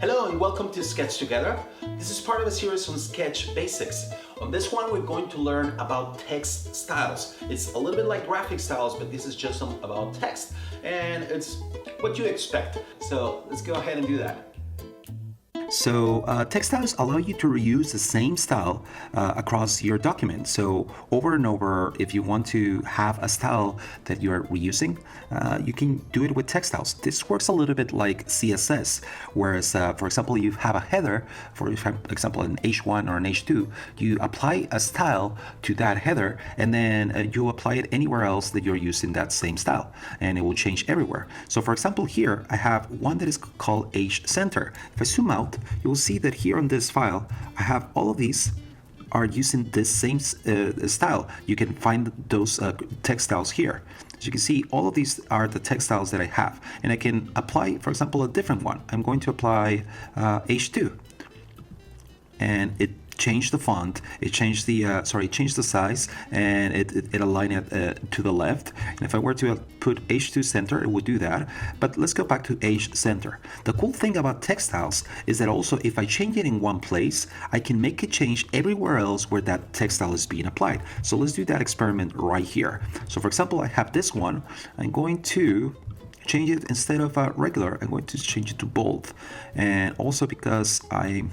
Hello and welcome to Sketch Together. This is part of a series on Sketch Basics. On this one, we're going to learn about text styles. It's a little bit like graphic styles, but this is just about text. And it's what you expect. So let's go ahead and do that. So text styles allow you to reuse the same style across your document. So over and over, if you want to have a style that you're reusing, you can do it with text styles. This works a little bit like CSS, whereas, for example, you have a header, for example, an H1 or an H2, you apply a style to that header, and then you apply it anywhere else that you're using that same style, and it will change everywhere. So for example, here I have one that is called H Center. If I zoom out, you will see that here on this file, I have all of these are using this same style. You can find those text styles here. As you can see, all of these are the text styles that I have, and I can apply, for example, a different one. I'm going to apply H2, and it changed the font, it changed the changed the size, and it aligned it to the left. And if I were to put H2 center, it would do that. But let's go back to H center. The cool thing about text styles is that also if I change it in one place, I can make it change everywhere else where that text style is being applied. So let's do that experiment right here. So for example, I have this one. I'm going to change it, instead of regular, I'm going to change it to bold. And also because I'm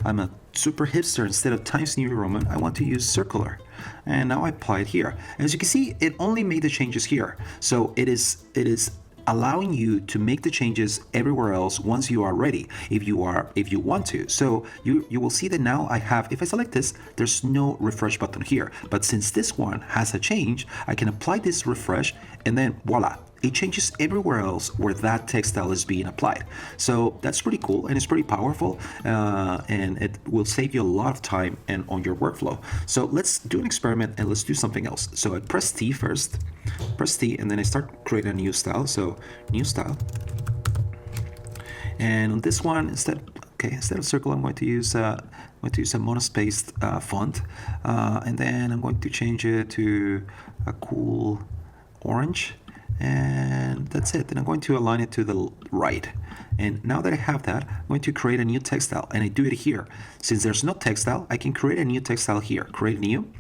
a super hipster, instead of Times New Roman, I want to use circular. And now I apply it here. And as you can see, it only made the changes here. So it is allowing you to make the changes everywhere else once you are ready, if you want to. So you will see that now I have, if I select this, there's no refresh button here. But since this one has a change, I can apply this refresh, and then voila, it changes everywhere else where that text style is being applied. So that's pretty cool, and it's pretty powerful, and it will save you a lot of time and on your workflow. So let's do an experiment and let's do something else. So I press T first, press T, and then I start creating a new style. So new style, and on this one, instead of circle, I'm going to use a monospaced font, and then I'm going to change it to a cool orange. And that's it. Then I'm going to align it to the right. And now that I have that, I'm going to create a new text style, and I do it here. Since there's no text style, I can create a new text style here. Create new,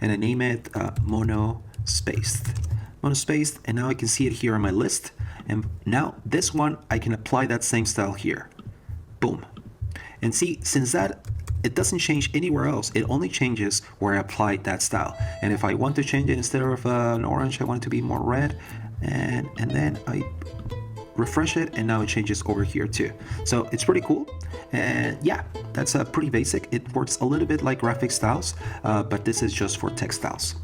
and I name it monospaced. Monospaced, and now I can see it here on my list. And now this one, I can apply that same style here. Boom. And see, since that it doesn't change anywhere else, it only changes where I applied that style. And if I want to change it, instead of an orange, I want it to be more red, and then I refresh it, and now it changes over here too. So it's pretty cool, and yeah, that's pretty basic. It works a little bit like graphic styles, but this is just for text styles.